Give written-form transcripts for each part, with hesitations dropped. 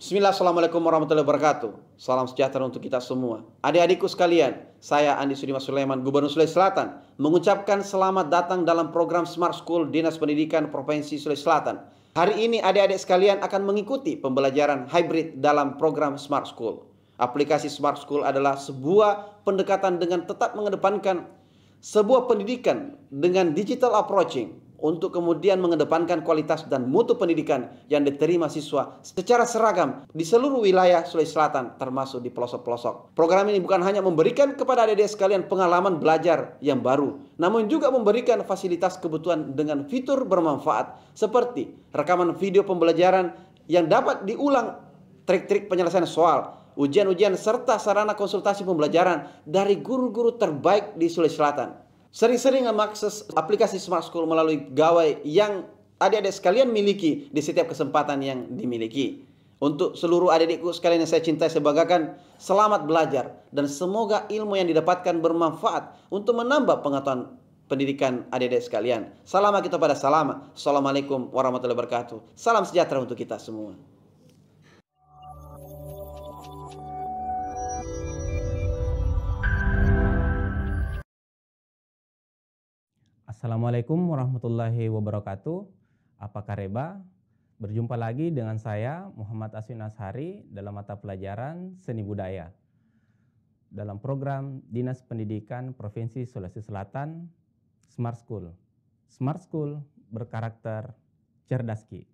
Bismillah, Assalamualaikum warahmatullahi wabarakatuh. Salam sejahtera untuk kita semua. Adik-adikku sekalian, saya Andi Sudimas Sulaiman, Gubernur Sulawesi Selatan, mengucapkan selamat datang dalam program Smart School Dinas Pendidikan Provinsi Sulawesi Selatan. Hari ini adik-adik sekalian akan mengikuti pembelajaran hybrid dalam program Smart School. Aplikasi Smart School adalah sebuah pendekatan dengan tetap mengedepankan sebuah pendidikan dengan digital approaching untuk kemudian mengedepankan kualitas dan mutu pendidikan yang diterima siswa secara seragam di seluruh wilayah Sulawesi Selatan termasuk di pelosok-pelosok. Program ini bukan hanya memberikan kepada adik-adik sekalian pengalaman belajar yang baru, namun juga memberikan fasilitas kebutuhan dengan fitur bermanfaat seperti rekaman video pembelajaran yang dapat diulang, trik-trik penyelesaian soal, ujian-ujian serta sarana konsultasi pembelajaran dari guru-guru terbaik di Sulawesi Selatan. Sering-sering mengakses aplikasi Smart School melalui gawai yang adik-adik sekalian miliki di setiap kesempatan yang dimiliki. Untuk seluruh adik-adikku sekalian yang saya cintai, saya banggakan, selamat belajar dan semoga ilmu yang didapatkan bermanfaat untuk menambah pengetahuan pendidikan adik-adik sekalian. Salam kita pada salam. Assalamualaikum warahmatullahi wabarakatuh. Salam sejahtera untuk kita semua. Assalamualaikum warahmatullahi wabarakatuh. Apa kabar? Berjumpa lagi dengan saya Muhammad Aswin Ashari dalam mata pelajaran Seni Budaya dalam program Dinas Pendidikan Provinsi Sulawesi Selatan Smart School. Smart School berkarakter cerdaski.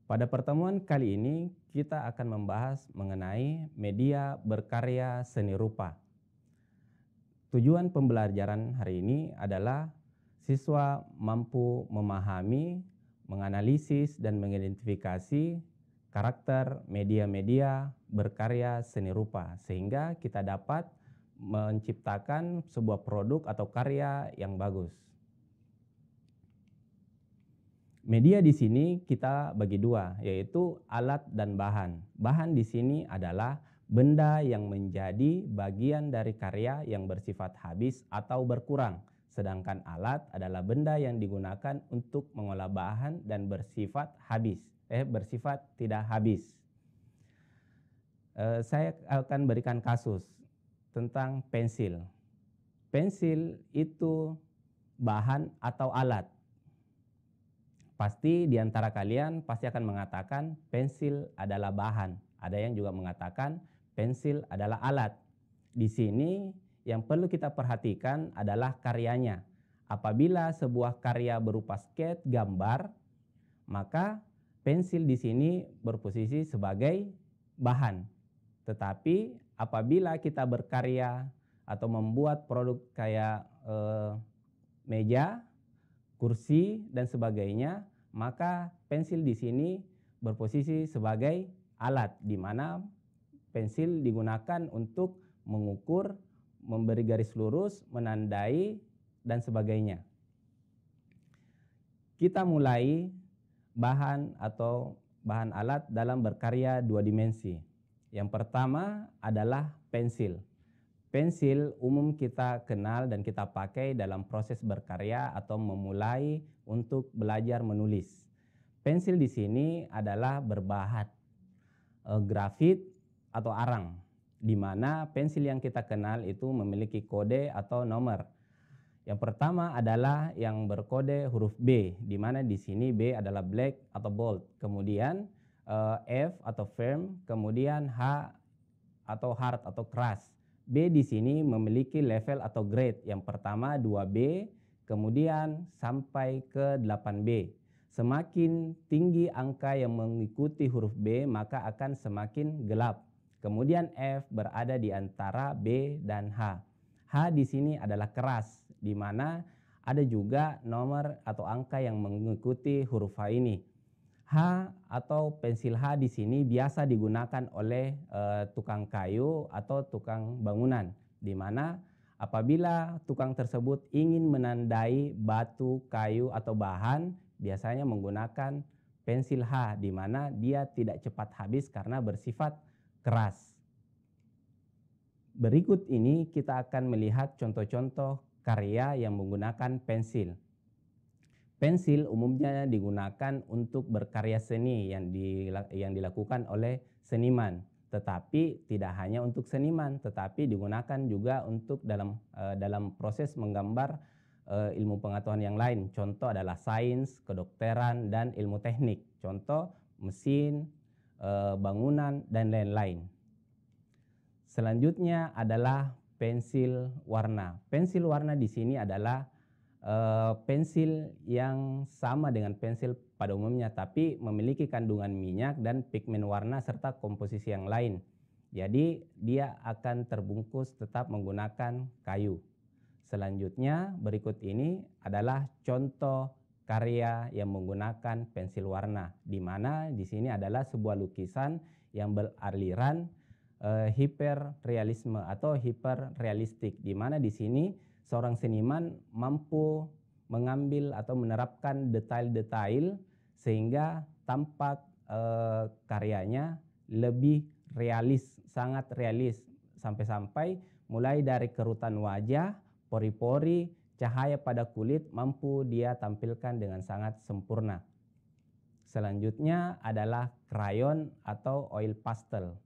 Pada pertemuan kali ini kita akan membahas mengenai media berkarya seni rupa. Tujuan pembelajaran hari ini adalah siswa mampu memahami, menganalisis dan mengidentifikasi karakter media-media berkarya seni rupa sehingga kita dapat menciptakan sebuah produk atau karya yang bagus. Media di sini kita bagi dua, yaitu alat dan bahan. Bahan di sini adalah benda yang menjadi bagian dari karya yang bersifat habis atau berkurang. Sedangkan alat adalah benda yang digunakan untuk mengolah bahan dan bersifat bersifat tidak habis. Saya akan berikan kasus tentang pensil. Pensil itu bahan atau alat. Pasti di antara kalian pasti akan mengatakan pensil adalah bahan. Ada yang juga mengatakan pensil adalah alat. Di sini yang perlu kita perhatikan adalah karyanya. Apabila sebuah karya berupa sketch gambar, maka pensil di sini berposisi sebagai bahan. Tetapi apabila kita berkarya atau membuat produk kayak meja, kursi dan sebagainya, maka pensil di sini berposisi sebagai alat di mana pensil digunakan untuk mengukur, memberi garis lurus, menandai dan sebagainya. Kita mulai bahan atau bahan alat dalam berkarya dua dimensi. Yang pertama adalah pensil. Pensil umum kita kenal dan kita pakai dalam proses berkarya atau memulai untuk belajar menulis. Pensil di sini adalah berbahan grafit atau arang, di mana pensil yang kita kenal itu memiliki kode atau nomor. Yang pertama adalah yang berkode huruf B, di mana di sini B adalah black atau bold, kemudian F atau firm, kemudian H atau hard atau keras. B di sini memiliki level atau grade. Yang pertama 2B, kemudian sampai ke 8B. Semakin tinggi angka yang mengikuti huruf B, maka akan semakin gelap. Kemudian F berada di antara B dan H. H di sini adalah keras, di mana ada juga nomor atau angka yang mengikuti huruf H ini. H atau pensil H di sini biasa digunakan oleh tukang kayu atau tukang bangunan, di mana apabila tukang tersebut ingin menandai batu, kayu atau bahan, biasanya menggunakan pensil H, di mana dia tidak cepat habis karena bersifat keras. Berikut ini kita akan melihat contoh-contoh karya yang menggunakan pensil. Pensil umumnya digunakan untuk berkarya seni yang dilakukan oleh seniman. Tetapi tidak hanya untuk seniman, tetapi digunakan juga untuk dalam proses menggambar ilmu pengetahuan yang lain. Contoh adalah sains, kedokteran, dan ilmu teknik. Contoh mesin, bangunan, dan lain-lain. Selanjutnya adalah pensil warna. Pensil warna di sini adalah pensil yang sama dengan pensil pada umumnya, tapi memiliki kandungan minyak dan pigmen warna serta komposisi yang lain. Jadi dia akan terbungkus tetap menggunakan kayu. Selanjutnya berikut ini adalah contoh karya yang menggunakan pensil warna, di mana di sini adalah sebuah lukisan yang beraliran hiperrealisme atau hiperrealistik, di mana di sini seorang seniman mampu mengambil atau menerapkan detail-detail sehingga tampak karyanya lebih realis, sangat realis, sampai-sampai mulai dari kerutan wajah, pori-pori, cahaya pada kulit mampu dia tampilkan dengan sangat sempurna. Selanjutnya adalah krayon atau oil pastel,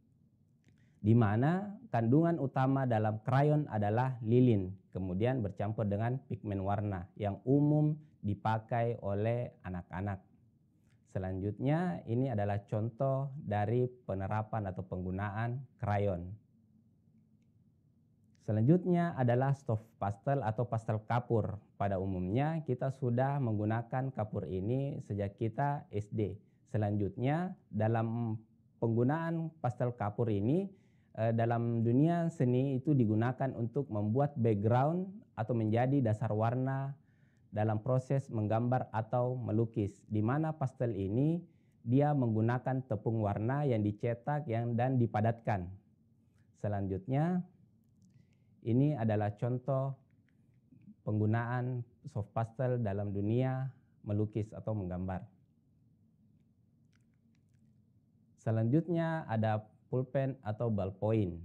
di mana kandungan utama dalam krayon adalah lilin, kemudian bercampur dengan pigmen warna yang umum dipakai oleh anak-anak. Selanjutnya ini adalah contoh dari penerapan atau penggunaan krayon. Selanjutnya adalah soft pastel atau pastel kapur. Pada umumnya kita sudah menggunakan kapur ini sejak kita SD. Selanjutnya dalam penggunaan pastel kapur ini dalam dunia seni itu digunakan untuk membuat background atau menjadi dasar warna dalam proses menggambar atau melukis, di mana pastel ini dia menggunakan tepung warna yang dicetak dan dipadatkan. Selanjutnya ini adalah contoh penggunaan soft pastel dalam dunia melukis atau menggambar. Selanjutnya ada pulpen atau ballpoint.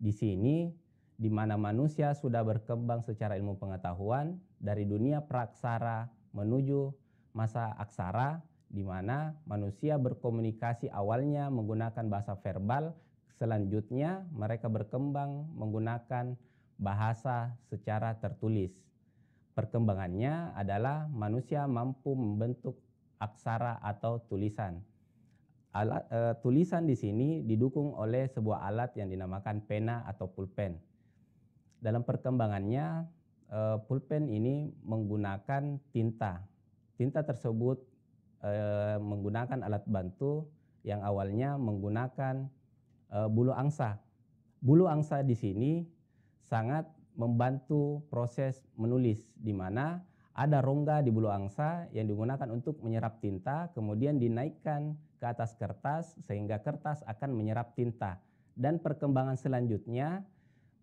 Di sini di mana manusia sudah berkembang secara ilmu pengetahuan dari dunia praksara menuju masa aksara, di mana manusia berkomunikasi awalnya menggunakan bahasa verbal, selanjutnya mereka berkembang menggunakan bahasa secara tertulis. Perkembangannya adalah manusia mampu membentuk aksara atau tulisan. Tulisan di sini didukung oleh sebuah alat yang dinamakan pena atau pulpen. Dalam perkembangannya, pulpen ini menggunakan tinta. Tinta tersebut menggunakan alat bantu yang awalnya menggunakan bulu angsa. Bulu angsa di sini sangat membantu proses menulis, di mana ada rongga di bulu angsa yang digunakan untuk menyerap tinta, kemudian dinaikkan ke atas kertas sehingga kertas akan menyerap tinta. Dan perkembangan selanjutnya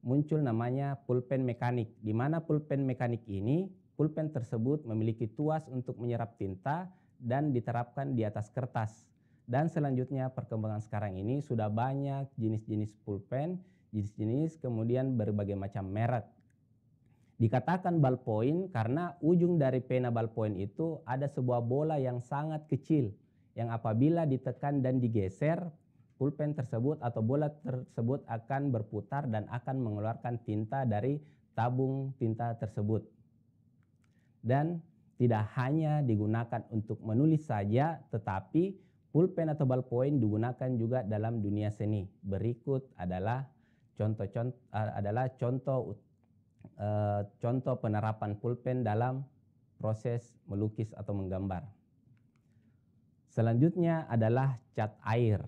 muncul namanya pulpen mekanik, di mana pulpen mekanik ini, pulpen tersebut memiliki tuas untuk menyerap tinta dan diterapkan di atas kertas. Dan selanjutnya perkembangan sekarang ini sudah banyak jenis-jenis pulpen, jenis-jenis kemudian berbagai macam merek. Dikatakan ballpoint karena ujung dari pena ballpoint itu ada sebuah bola yang sangat kecil yang apabila ditekan dan digeser, pulpen tersebut atau bola tersebut akan berputar dan akan mengeluarkan tinta dari tabung tinta tersebut. Dan tidak hanya digunakan untuk menulis saja, tetapi pulpen atau ballpoint digunakan juga dalam dunia seni. Berikut adalah contoh penerapan pulpen dalam proses melukis atau menggambar. Selanjutnya adalah cat air.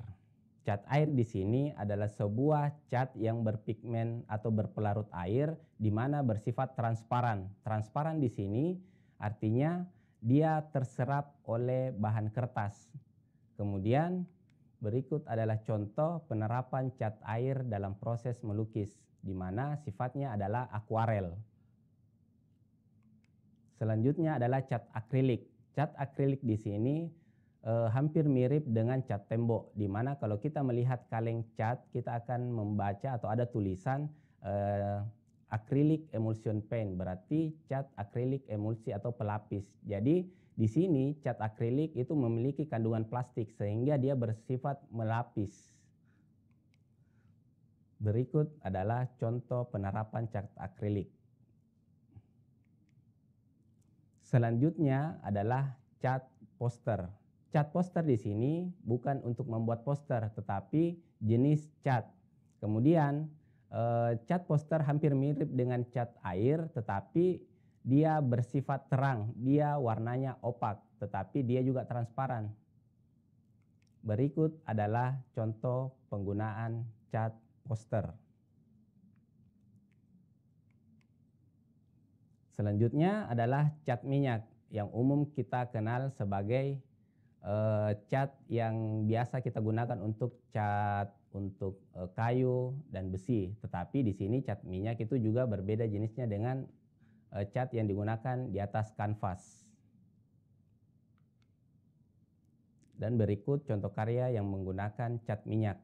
Cat air di sini adalah sebuah cat yang berpigmen atau berpelarut air di mana bersifat transparan. Transparan di sini artinya dia terserap oleh bahan kertas. Kemudian berikut adalah contoh penerapan cat air dalam proses melukis, di mana sifatnya adalah akuarel. Selanjutnya adalah cat akrilik. Cat akrilik di sini hampir mirip dengan cat tembok, di mana kalau kita melihat kaleng cat, kita akan membaca atau ada tulisan acrylic emulsion paint, berarti cat akrilik emulsi atau pelapis. Jadi Di sini cat akrilik itu memiliki kandungan plastik sehingga dia bersifat melapis. Berikut adalah contoh penerapan cat akrilik. Selanjutnya adalah cat poster. Cat poster di sini bukan untuk membuat poster, tetapi jenis cat. Kemudian cat poster hampir mirip dengan cat air, tetapi dia bersifat terang, dia warnanya opak, tetapi dia juga transparan. Berikut adalah contoh penggunaan cat poster. Selanjutnya adalah cat minyak yang umum kita kenal sebagai cat yang biasa kita gunakan untuk cat untuk kayu dan besi. Tetapi di sini cat minyak itu juga berbeda jenisnya dengan cat yang digunakan di atas kanvas. Dan berikut contoh karya yang menggunakan cat minyak.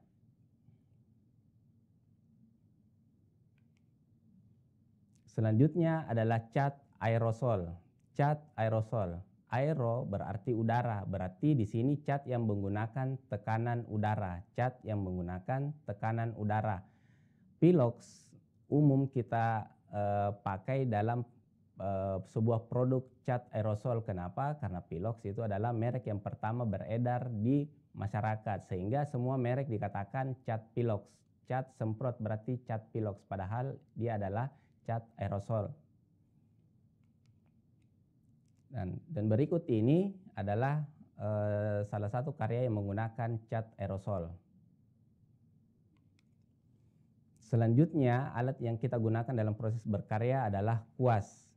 Selanjutnya adalah cat aerosol. Cat aerosol. Aero berarti udara, berarti di sini cat yang menggunakan tekanan udara. Cat yang menggunakan tekanan udara. Pilox umum kita pakai dalam sebuah produk cat aerosol. Kenapa? Karena Pilox itu adalah merek yang pertama beredar di masyarakat, sehingga semua merek dikatakan cat Pilox. Cat semprot berarti cat Pilox, padahal dia adalah cat aerosol. Dan berikut ini adalah salah satu karya yang menggunakan cat aerosol. Selanjutnya, alat yang kita gunakan dalam proses berkarya adalah kuas.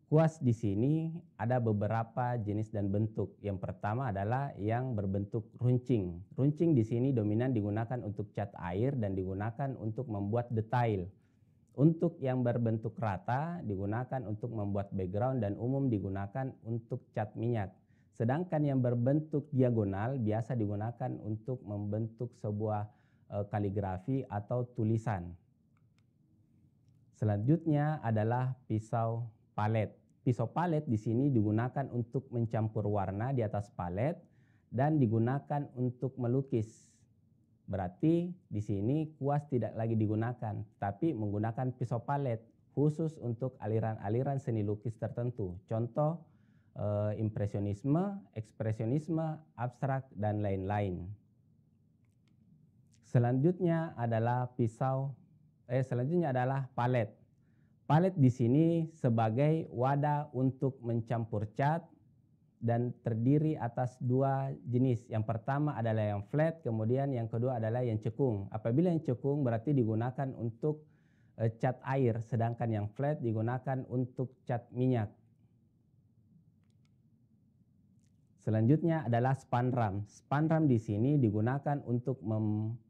Kuas di sini ada beberapa jenis dan bentuk. Yang pertama adalah yang berbentuk runcing. Runcing di sini dominan digunakan untuk cat air dan digunakan untuk membuat detail. Untuk yang berbentuk rata digunakan untuk membuat background dan umum digunakan untuk cat minyak. Sedangkan yang berbentuk diagonal biasa digunakan untuk membentuk sebuah kaligrafi atau tulisan. Selanjutnya adalah pisau palet. Pisau palet di sini digunakan untuk mencampur warna di atas palet dan digunakan untuk melukis. Berarti di sini kuas tidak lagi digunakan, tapi menggunakan pisau palet khusus untuk aliran-aliran seni lukis tertentu. Contoh impresionisme, ekspresionisme, abstrak, dan lain-lain. Selanjutnya adalah palet. Palet di sini sebagai wadah untuk mencampur cat dan terdiri atas dua jenis. Yang pertama adalah yang flat, kemudian yang kedua adalah yang cekung. Apabila yang cekung berarti digunakan untuk cat air, sedangkan yang flat digunakan untuk cat minyak. Selanjutnya adalah spandram. Spandram di sini digunakan untuk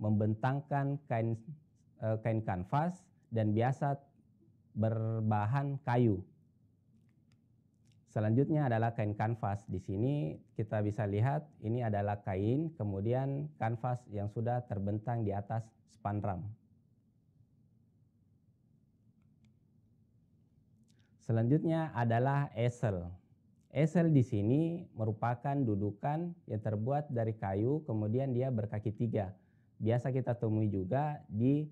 membentangkan kain kanvas dan biasa berbahan kayu. Selanjutnya adalah kain kanvas. Di sini kita bisa lihat ini adalah kain, kemudian kanvas yang sudah terbentang di atas spandram. Selanjutnya adalah easel. Easel di sini merupakan dudukan yang terbuat dari kayu, kemudian dia berkaki tiga. Biasa kita temui juga di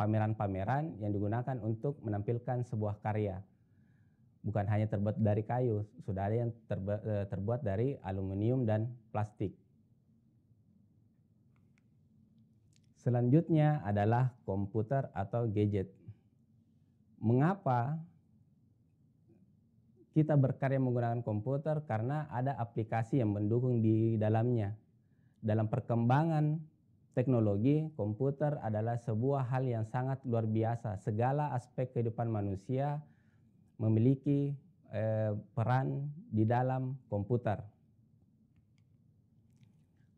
pameran-pameran yang digunakan untuk menampilkan sebuah karya. Bukan hanya terbuat dari kayu, sudah ada yang terbuat dari aluminium dan plastik. Selanjutnya adalah komputer atau gadget. Mengapa kita berkarya menggunakan komputer? Karena ada aplikasi yang mendukung di dalamnya. Dalam perkembangan teknologi, komputer adalah sebuah hal yang sangat luar biasa. Segala aspek kehidupan manusia memiliki peran di dalam komputer.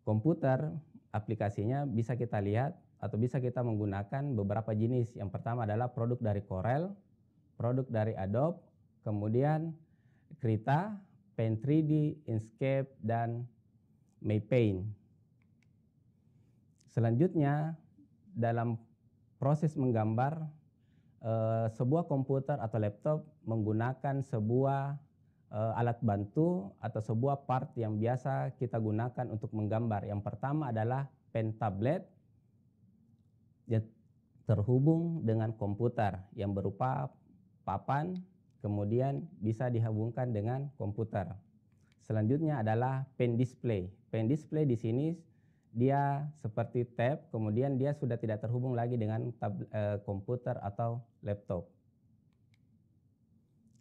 Komputer aplikasinya bisa kita lihat atau bisa kita menggunakan beberapa jenis. Yang pertama adalah produk dari Corel, produk dari Adobe, kemudian Krita, Paint 3D, Inkscape, dan Maypaint. Selanjutnya dalam proses menggambar, sebuah komputer atau laptop menggunakan sebuah alat bantu atau sebuah part yang biasa kita gunakan untuk menggambar. Yang pertama adalah pen tablet yang terhubung dengan komputer yang berupa papan, kemudian bisa dihubungkan dengan komputer. Selanjutnya adalah pen display. Pen display di sini dia seperti tab, kemudian dia sudah tidak terhubung lagi dengan komputer atau laptop.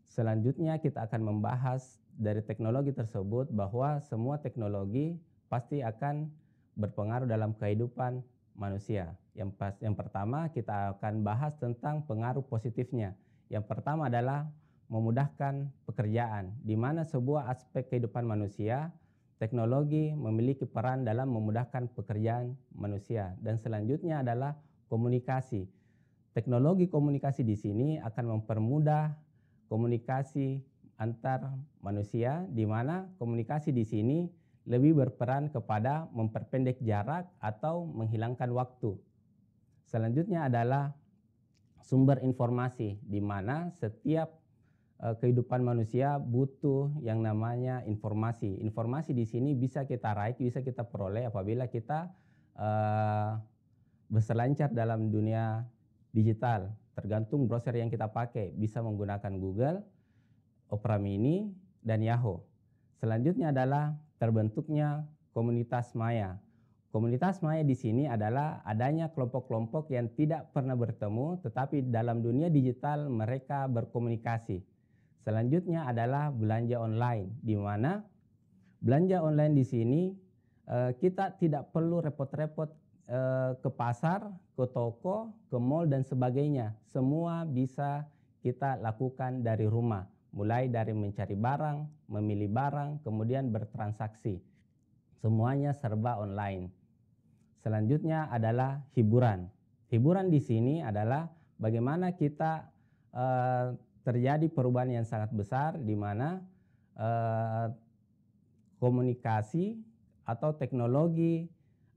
Selanjutnya kita akan membahas dari teknologi tersebut bahwa semua teknologi pasti akan berpengaruh dalam kehidupan manusia. Yang pertama kita akan bahas tentang pengaruh positifnya. Yang pertama adalah memudahkan pekerjaan, di mana sebuah aspek kehidupan manusia, teknologi memiliki peran dalam memudahkan pekerjaan manusia. Dan selanjutnya adalah komunikasi. Teknologi komunikasi di sini akan mempermudah komunikasi antar manusia, di mana komunikasi di sini lebih berperan kepada memperpendek jarak atau menghilangkan waktu. Selanjutnya adalah sumber informasi, di mana setiap kehidupan manusia butuh yang namanya informasi. Informasi di sini bisa kita raih, bisa kita peroleh apabila kita berselancar dalam dunia digital. Tergantung browser yang kita pakai, bisa menggunakan Google, Opera Mini, dan Yahoo. Selanjutnya adalah terbentuknya komunitas maya. Komunitas maya di sini adalah adanya kelompok-kelompok yang tidak pernah bertemu, tetapi dalam dunia digital mereka berkomunikasi. Selanjutnya adalah belanja online, di mana belanja online di sini kita tidak perlu repot-repot ke pasar, ke toko, ke mall dan sebagainya. Semua bisa kita lakukan dari rumah, mulai dari mencari barang, memilih barang, kemudian bertransaksi. Semuanya serba online. Selanjutnya adalah hiburan. Hiburan di sini adalah bagaimana kita terjadi perubahan yang sangat besar, di mana komunikasi atau teknologi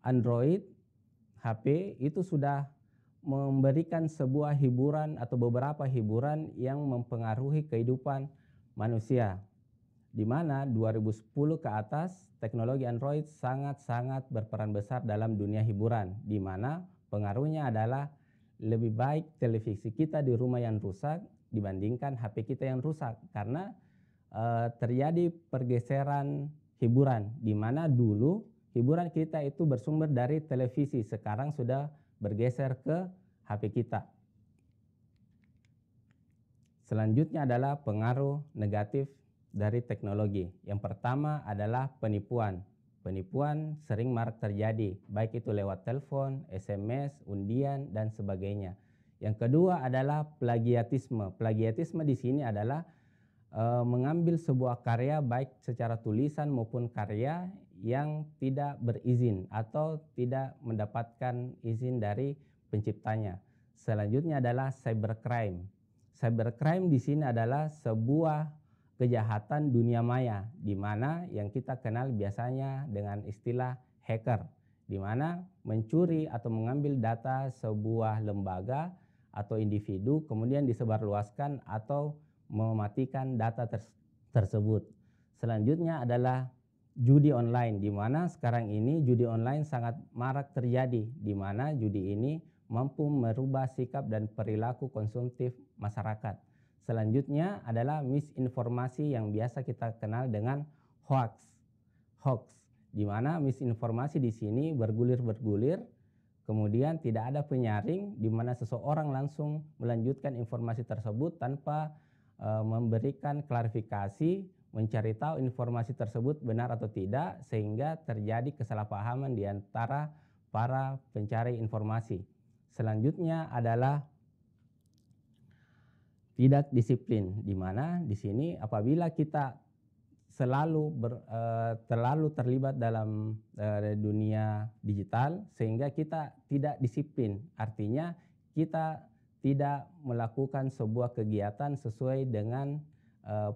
Android HP itu sudah memberikan sebuah hiburan atau beberapa hiburan yang mempengaruhi kehidupan manusia, di mana 2010 ke atas teknologi Android sangat-sangat berperan besar dalam dunia hiburan, di mana pengaruhnya adalah lebih baik televisi kita di rumah yang rusak dibandingkan HP kita yang rusak, karena terjadi pergeseran hiburan, di mana dulu hiburan kita itu bersumber dari televisi, sekarang sudah bergeser ke HP kita. Selanjutnya adalah pengaruh negatif dari teknologi. Yang pertama adalah penipuan. Penipuan sering marak terjadi, baik itu lewat telepon, SMS, undian, dan sebagainya. Yang kedua adalah plagiatisme. Plagiatisme di sini adalah mengambil sebuah karya baik secara tulisan maupun karya yang tidak berizin atau tidak mendapatkan izin dari penciptanya. Selanjutnya adalah cybercrime. Cybercrime di sini adalah sebuah kejahatan dunia maya, di mana yang kita kenal biasanya dengan istilah hacker, di mana mencuri atau mengambil data sebuah lembaga atau individu kemudian disebarluaskan atau mematikan data tersebut. Selanjutnya adalah judi online, di mana sekarang ini judi online sangat marak terjadi, di mana judi ini mampu merubah sikap dan perilaku konsumtif masyarakat. Selanjutnya adalah misinformasi yang biasa kita kenal dengan hoax, di mana misinformasi di sini bergulir-bergulir, kemudian tidak ada penyaring, di mana seseorang langsung melanjutkan informasi tersebut tanpa memberikan klarifikasi, mencari tahu informasi tersebut benar atau tidak, sehingga terjadi kesalahpahaman di antara para pencari informasi. Selanjutnya adalah tidak disiplin, di mana di sini apabila kita terlalu terlibat dalam dunia digital sehingga kita tidak disiplin, artinya kita tidak melakukan sebuah kegiatan sesuai dengan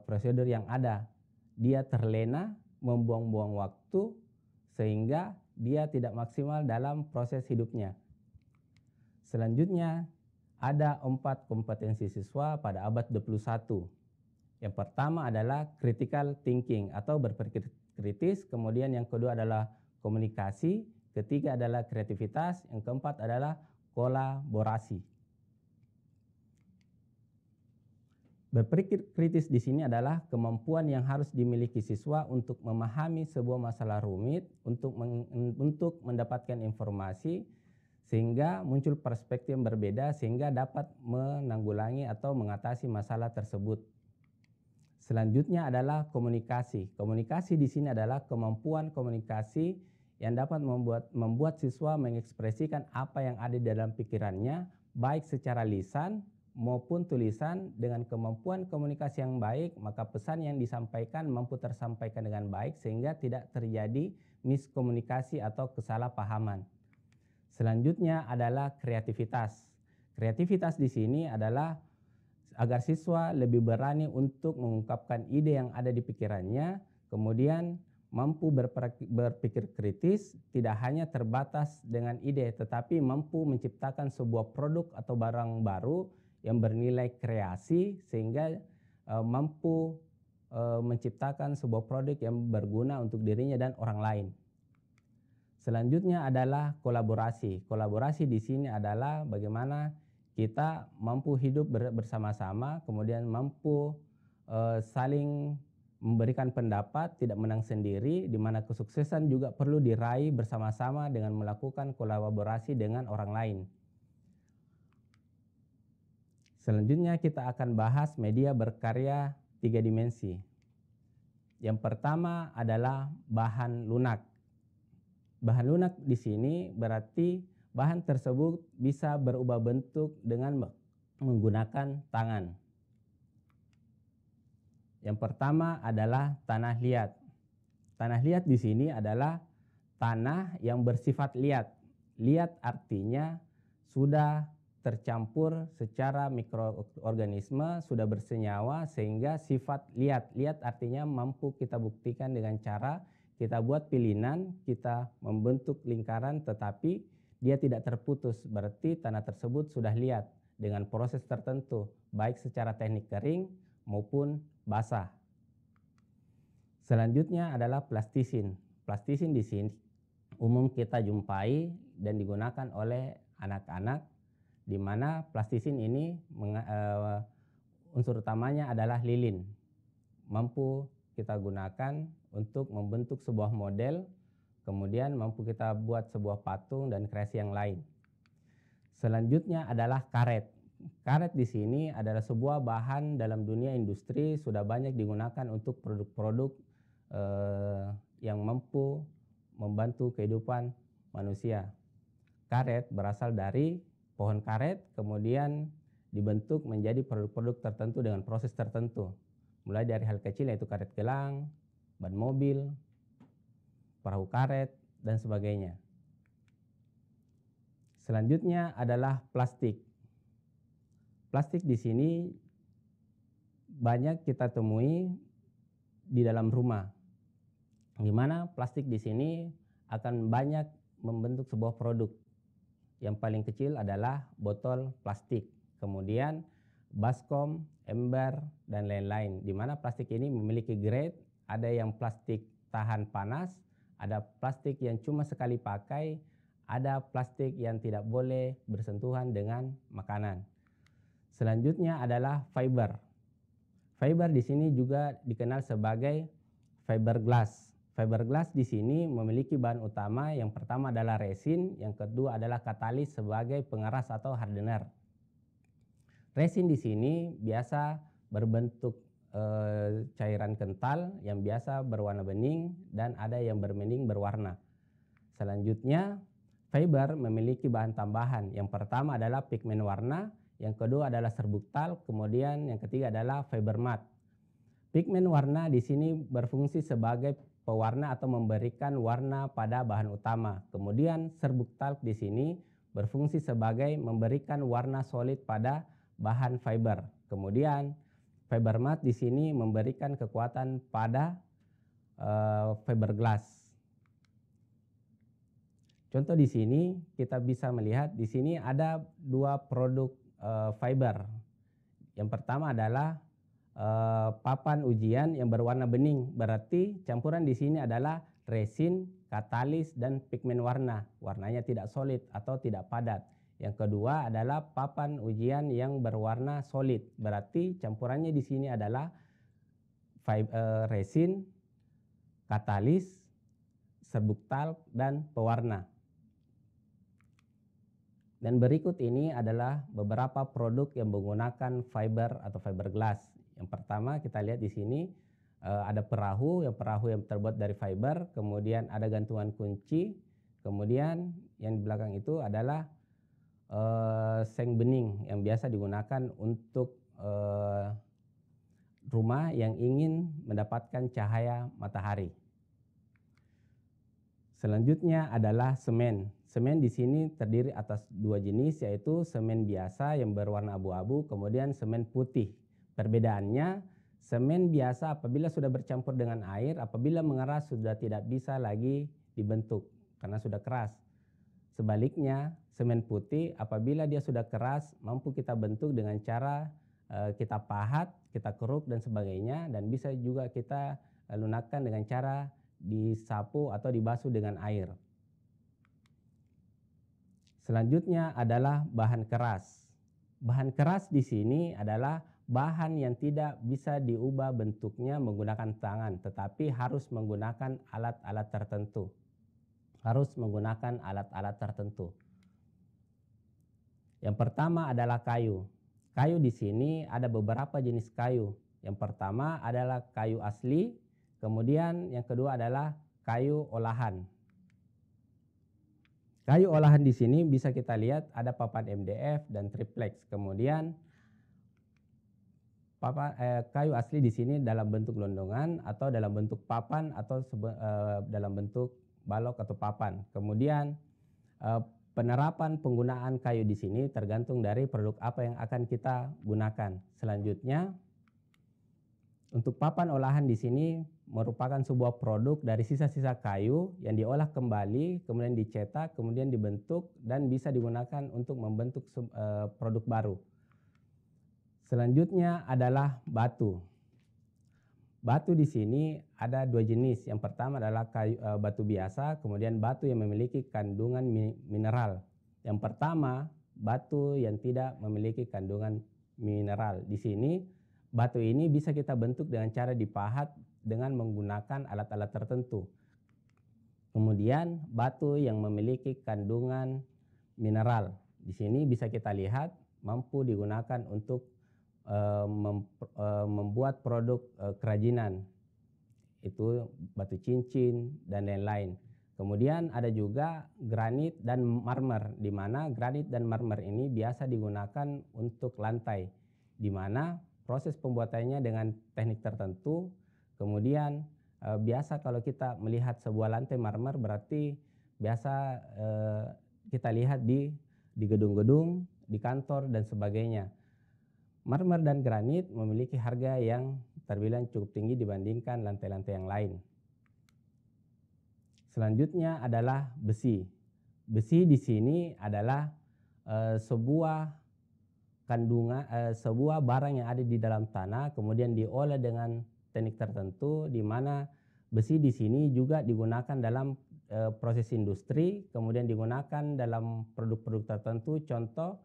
prosedur yang ada. Dia terlena, membuang-buang waktu sehingga dia tidak maksimal dalam proses hidupnya. Selanjutnya ada 4 kompetensi siswa pada abad 21. Yang pertama adalah critical thinking atau berpikir kritis, kemudian yang kedua adalah komunikasi, ketiga adalah kreativitas, yang keempat adalah kolaborasi. Berpikir kritis di sini adalah kemampuan yang harus dimiliki siswa untuk memahami sebuah masalah rumit, untuk mendapatkan informasi, sehingga muncul perspektif yang berbeda, sehingga dapat menanggulangi atau mengatasi masalah tersebut. Selanjutnya adalah komunikasi. Komunikasi di sini adalah kemampuan komunikasi yang dapat membuat siswa mengekspresikan apa yang ada di dalam pikirannya, baik secara lisan maupun tulisan. Dengan kemampuan komunikasi yang baik, maka pesan yang disampaikan mampu tersampaikan dengan baik sehingga tidak terjadi miskomunikasi atau kesalahpahaman. Selanjutnya adalah kreativitas. Kreativitas di sini adalah agar siswa lebih berani untuk mengungkapkan ide yang ada di pikirannya, kemudian mampu berpikir kritis, tidak hanya terbatas dengan ide, tetapi mampu menciptakan sebuah produk atau barang baru yang bernilai kreasi, sehingga mampu menciptakan sebuah produk yang berguna untuk dirinya dan orang lain. Selanjutnya adalah kolaborasi. Kolaborasi di sini adalah bagaimana kita mampu hidup bersama-sama, kemudian mampu saling memberikan pendapat, tidak menang sendiri, di mana kesuksesan juga perlu diraih bersama-sama dengan melakukan kolaborasi dengan orang lain. Selanjutnya kita akan bahas media berkarya 3 dimensi. Yang pertama adalah bahan lunak. Bahan lunak di sini berarti bahan tersebut bisa berubah bentuk dengan menggunakan tangan. Yang pertama adalah tanah liat. Tanah liat di sini adalah tanah yang bersifat liat. Liat artinya sudah tercampur secara mikroorganisme, sudah bersenyawa sehingga sifat liat. Liat artinya mampu kita buktikan dengan cara kita buat pilihan, kita membentuk lingkaran tetapi dia tidak terputus. Berarti tanah tersebut sudah liat dengan proses tertentu, baik secara teknik kering maupun basah. Selanjutnya adalah plastisin. Plastisin di sini umum kita jumpai dan digunakan oleh anak-anak, di mana plastisin ini unsur utamanya adalah lilin. Mampu kita gunakan untuk membentuk sebuah model, kemudian mampu kita buat sebuah patung dan kreasi yang lain. Selanjutnya adalah karet. Karet di sini adalah sebuah bahan dalam dunia industri, sudah banyak digunakan untuk produk-produk yang mampu membantu kehidupan manusia. Karet berasal dari pohon karet, kemudian dibentuk menjadi produk-produk tertentu dengan proses tertentu. Mulai dari hal kecil yaitu karet gelang, ban mobil, perahu karet, dan sebagainya. Selanjutnya adalah plastik. Plastik di sini banyak kita temui di dalam rumah, di mana plastik di sini akan banyak membentuk sebuah produk. Yang paling kecil adalah botol plastik, kemudian baskom, ember, dan lain-lain, di mana plastik ini memiliki grade, ada yang plastik tahan panas, ada plastik yang cuma sekali pakai, ada plastik yang tidak boleh bersentuhan dengan makanan. Selanjutnya adalah fiber. Fiber di sini juga dikenal sebagai fiberglass. Fiberglass di sini memiliki bahan utama, yang pertama adalah resin, yang kedua adalah katalis sebagai pengeras atau hardener. Resin di sini biasa berbentuk cairan kental yang biasa berwarna bening dan ada yang berbening berwarna. Selanjutnya, fiber memiliki bahan tambahan. Yang pertama adalah pigmen warna, yang kedua adalah serbuk tal, kemudian yang ketiga adalah fiber mat. Pigmen warna di sini berfungsi sebagai pewarna atau memberikan warna pada bahan utama. Kemudian serbuk talc di sini berfungsi sebagai memberikan warna solid pada bahan fiber. Kemudian fiber mat di sini memberikan kekuatan pada fiberglass. Contoh di sini kita bisa melihat di sini ada dua produk fiber. Yang pertama adalah papan ujian yang berwarna bening. Berarti campuran di sini adalah resin, katalis, dan pigmen warna. Warnanya tidak solid atau tidak padat. Yang kedua adalah papan ujian yang berwarna solid. Berarti campurannya di sini adalah resin, katalis, serbuk talk, dan pewarna. Dan berikut ini adalah beberapa produk yang menggunakan fiber atau fiberglass. Yang pertama kita lihat di sini ada perahu yang terbuat dari fiber, kemudian ada gantungan kunci, kemudian yang di belakang itu adalah seng bening yang biasa digunakan untuk rumah yang ingin mendapatkan cahaya matahari. Selanjutnya adalah semen. Semen di sini terdiri atas dua jenis, yaitu semen biasa yang berwarna abu-abu, kemudian semen putih. Perbedaannya, semen biasa apabila sudah bercampur dengan air, apabila mengeras sudah tidak bisa lagi dibentuk karena sudah keras. Sebaliknya, semen putih apabila dia sudah keras, mampu kita bentuk dengan cara kita pahat, kita keruk dan sebagainya, dan bisa juga kita lunakkan dengan cara disapu atau dibasuh dengan air. Selanjutnya adalah bahan keras. Bahan keras di sini adalah bahan yang tidak bisa diubah bentuknya menggunakan tangan, tetapi harus menggunakan alat-alat tertentu. Yang pertama adalah kayu. Kayu di sini ada beberapa jenis kayu. Yang pertama adalah kayu asli, kemudian yang kedua adalah kayu olahan. Kayu olahan di sini bisa kita lihat ada papan MDF dan triplex. Kemudian kayu asli di sini dalam bentuk gelondongan atau dalam bentuk papan atau dalam bentuk balok atau papan. Kemudian penerapan penggunaan kayu di sini tergantung dari produk apa yang akan kita gunakan. Selanjutnya, untuk papan olahan di sini merupakan sebuah produk dari sisa-sisa kayu yang diolah kembali, kemudian dicetak, kemudian dibentuk dan bisa digunakan untuk membentuk produk baru. Selanjutnya adalah batu. Batu di sini ada dua jenis. Yang pertama adalah batu biasa, kemudian batu yang memiliki kandungan mineral. Yang pertama, batu yang tidak memiliki kandungan mineral. Di sini batu ini bisa kita bentuk dengan cara dipahat dengan menggunakan alat-alat tertentu. Kemudian batu yang memiliki kandungan mineral. Di sini bisa kita lihat mampu digunakan untuk membuat produk kerajinan. Itu batu cincin dan lain-lain. Kemudian ada juga granit dan marmer, di mana granit dan marmer ini biasa digunakan untuk lantai, di mana proses pembuatannya dengan teknik tertentu. Kemudian biasa kalau kita melihat sebuah lantai marmer berarti biasa kita lihat di gedung-gedung, di kantor dan sebagainya. Marmer dan granit memiliki harga yang terbilang cukup tinggi dibandingkan lantai-lantai yang lain. Selanjutnya adalah besi. Besi di sini adalah sebuah barang yang ada di dalam tanah, kemudian diolah dengan teknik tertentu, di mana besi di sini juga digunakan dalam proses industri, kemudian digunakan dalam produk-produk tertentu, contoh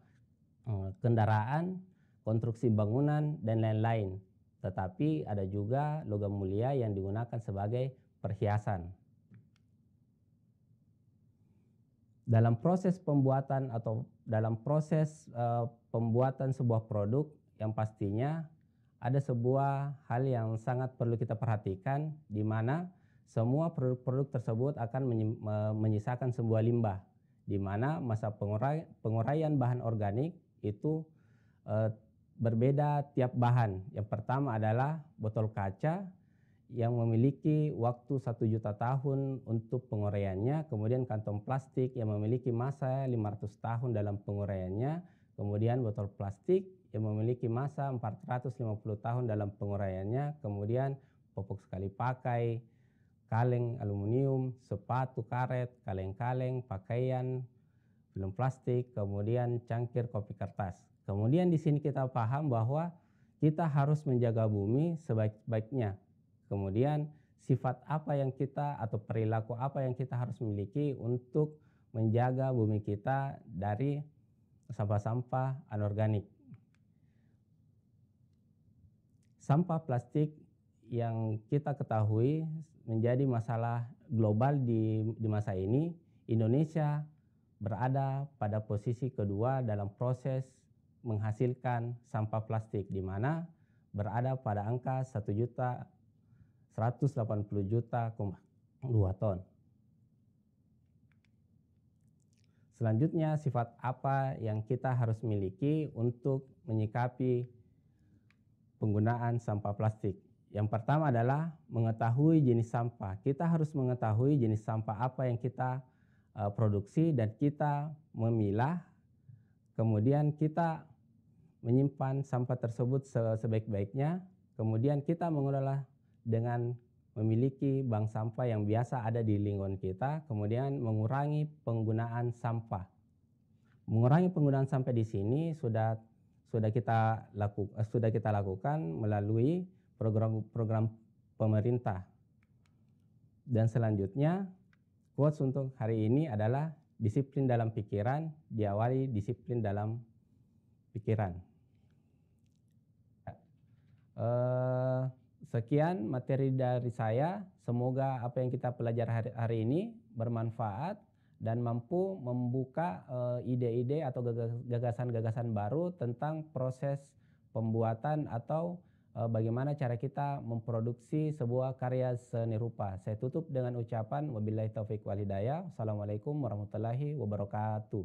kendaraan, konstruksi bangunan, dan lain-lain. Tetapi ada juga logam mulia yang digunakan sebagai perhiasan. Dalam proses pembuatan atau dalam proses pembuatan sebuah produk, yang pastinya ada sebuah hal yang sangat perlu kita perhatikan, di mana semua produk-produk tersebut akan menyisakan sebuah limbah, di mana masa penguraian bahan organik itu berbeda tiap bahan. Yang pertama adalah botol kaca yang memiliki waktu 1 juta tahun untuk penguraiannya, kemudian kantong plastik yang memiliki masa 500 tahun dalam penguraiannya, kemudian botol plastik yang memiliki masa 450 tahun dalam penguraiannya, kemudian popok sekali pakai, kaleng aluminium, sepatu karet, kaleng-kaleng, pakaian, film plastik, kemudian cangkir kopi kertas. Kemudian di sini kita paham bahwa kita harus menjaga bumi sebaik-baiknya. Kemudian sifat apa yang kita atau perilaku apa yang kita harus miliki untuk menjaga bumi kita dari sampah-sampah anorganik. Sampah plastik yang kita ketahui menjadi masalah global di masa ini. Indonesia berada pada posisi kedua dalam proses menghasilkan sampah plastik, di mana berada pada angka 1.180.000.2 ton. Selanjutnya, sifat apa yang kita harus miliki untuk menyikapi penggunaan sampah plastik? Yang pertama adalah mengetahui jenis sampah. Kita harus mengetahui jenis sampah apa yang kita produksi dan kita memilah. Kemudian kita menyimpan sampah tersebut sebaik-baiknya. Kemudian kita mengelola dengan memiliki bank sampah yang biasa ada di lingkungan kita. Kemudian mengurangi penggunaan sampah. Mengurangi penggunaan sampah di sini sudah kita lakukan melalui program pemerintah. Dan selanjutnya, quotes untuk hari ini adalah disiplin dalam pikiran diawali disiplin dalam pikiran. Sekian materi dari saya. Semoga apa yang kita pelajari hari ini bermanfaat dan mampu membuka ide-ide atau gagasan-gagasan baru tentang proses pembuatan atau bagaimana cara kita memproduksi sebuah karya seni rupa. Saya tutup dengan ucapan wabillahi taufiq wal hidayah. Assalamualaikum warahmatullahi wabarakatuh.